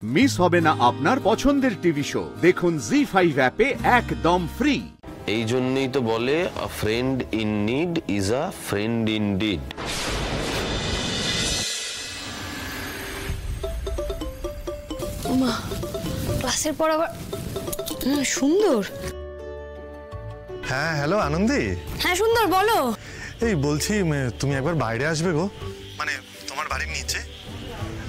Miss হবে না আপনার পছন্দের টিভি শো, দেখুন জি5 অ্যাপে একদম ফ্রি। এই জন্যই তো বলে আ friend in need is a friend indeed. মা ক্লাসের পর আবার সুন্দর। হ্যাঁ হ্যালো আনন্দী। হ্যাঁ সুন্দর বলো। এই বলছি তুমি একবার বাইরে আসবে গো, মানে তোমার বাড়ির নিচে।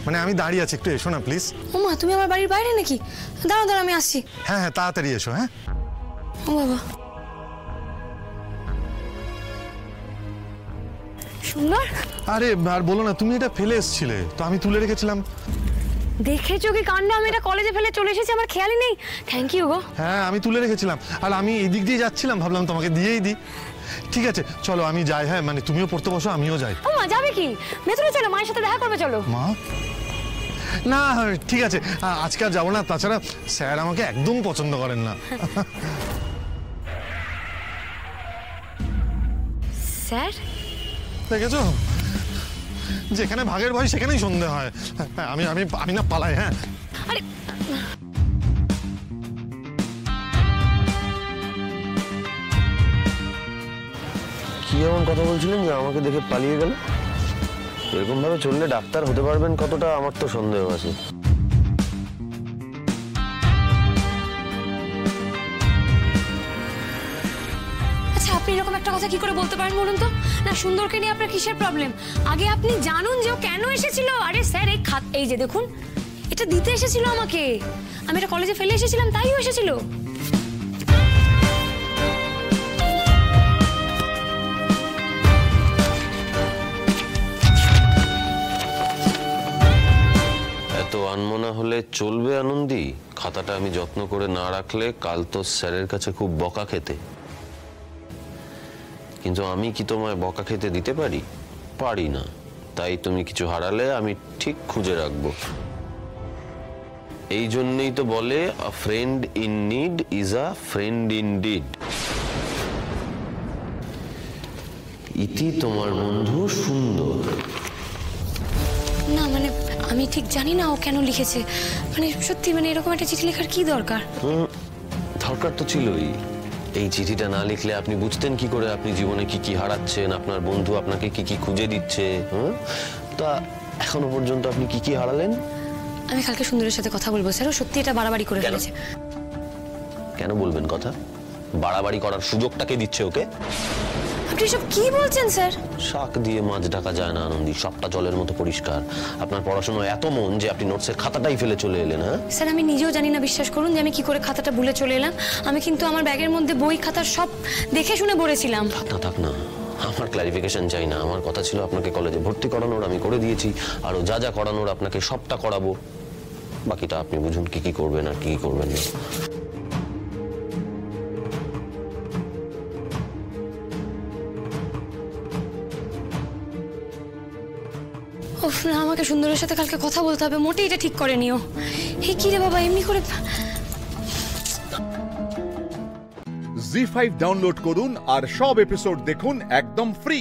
মানে আমি দাঁড়িয়ে আছি, একটু এসো না প্লিজ। ও মা তুমি আমার বাড়ির বাইরে নাকি? দাঁড়াও দাঁড়াও আমি আসছি। হ্যাঁ হ্যাঁ তাড়াতাড়ি এসো। হ্যাঁ ও বাবা সুন্দর। আরে আর বলো না, তুমি এটা ফেলে এসেছিলে তো আমি তুলে রেখেছিলাম। দেখেছো কি কাণ্ড, আমি এটা কলেজে ফেলে চলে এসেছি, আমার খেয়ালই নেই। থ্যাংক ইউ গো। হ্যাঁ আমি তুলে রেখেছিলাম, আর আমি এই দিক দিয়ে যাচ্ছিলাম, ভাবলাম তোমাকে দিয়েই দিই। ঠিক আছে চলো আমি যাই। হ্যাঁ মানে তুমিও পড়তে বসো, আমিও যাই। ও মা যাবে কি? ভেতরে চলো, মায়ের সাথে দেখা করবে চলো। মা না ঠিক আছে আজকে আর যাবো না, তাছাড়া স্যার আমাকে একদম পছন্দ করেন না। স্যার দেখেছো, যেখানে ভাগের ভয় সেখানেই সন্ধে হয়। আমি আমি আমি না পালাই। হ্যাঁ আরে কি এমন কথা বলছিলেন যে আমাকে দেখে পালিয়ে গেল? এরকম ভাবে চললে ডাক্তার হতে পারবেন কতটা, আমার তো সন্দেহ আছে। আচ্ছা আপনি এরকম একটা কথা কি করে বলতে পারেন বলুন তো? না সুন্দরকে নিয়ে আপনার কিসের প্রবলেম? আগে আপনি জানুন যে ও কেন এসেছিল। আরে স্যার এই যে দেখুন, এটা দিতে এসেছিল আমাকে। আমি এটা কলেজে ফেলে এসেছিলাম, তাইও এসেছিল। এত আনমনা হলে চলবে আনন্দী? খাতাটা আমি যত্ন করে না রাখলে কাল তো স্যারের কাছে খুব বকা খেতে। কিন্তু আমি কি তোমায় বকা খেতে দিতে পারি? পারি না। তাই তুমি কিছু হারালে আমি ঠিক খুঁজে রাখবো। এই জন্যই তো বলে আ friend in need is a friend indeed. ইতি তোমার বন্ধু সুন্দর। না মানে আমি ঠিক জানি না ও কেন লিখেছে। মানে সত্যি মানে এরকম একটা চিঠি লেখার কি দরকার? দরকার তো ছিলই। এই চিঠিটা না লিখলে আপনি বুঝতেন কি করে আপনি জীবনে কি কি হারাচ্ছেন, আপনার বন্ধু আপনাকে কি কি খুঁজে দিচ্ছে। তা এখনো পর্যন্ত আপনি কি কি হারালেন? আমি কালকে সুন্দরের সাথে কথা বলবো স্যার, ও সত্যি এটা বাড়াবাড়ি করে ফেলেছে। কেন বলবেন কথা? বাড়াবাড়ি করার সুযোগটাকে দিচ্ছে ওকে? আপনি সব কি বলছেন স্যার? শাক দিয়ে মাছ ঢাকা যায় না আনন্দী, সবটা জলের মতো পরিষ্কার। আপনার পড়াশোনা এত মন যে আপনি নোটসের খাতাটাই ফেলে চলে এলেন। হ্যাঁ স্যার আমি নিজেও জানি না, বিশ্বাস করুন, যে আমি কি করে খাতাটা ভুলে চলে এলাম। আমি কিন্তু আমার ব্যাগের মধ্যে বই খাতা সব দেখে শুনে ভরেছিলাম। থাক না, আমার ক্লারিফিকেশন চাই না। আমার কথা ছিল আপনাকে কলেজে ভর্তি করানোর, আমি করে দিয়েছি। আরো যা যা করানোর আপনাকে সবটা করাবো। বাকিটা আপনি বুঝুন কি কি করবেন আর কি কি করবেন না। ওফ না, আমাকে সুন্দরের সাথে কালকে কথা বলতে হবে। মোটেই এটা ঠিক করে নিও। হে কি রে বাবা, এমনি করে। জি5 ডাউনলোড করুন আর সব এপিসোড দেখুন একদম ফ্রি।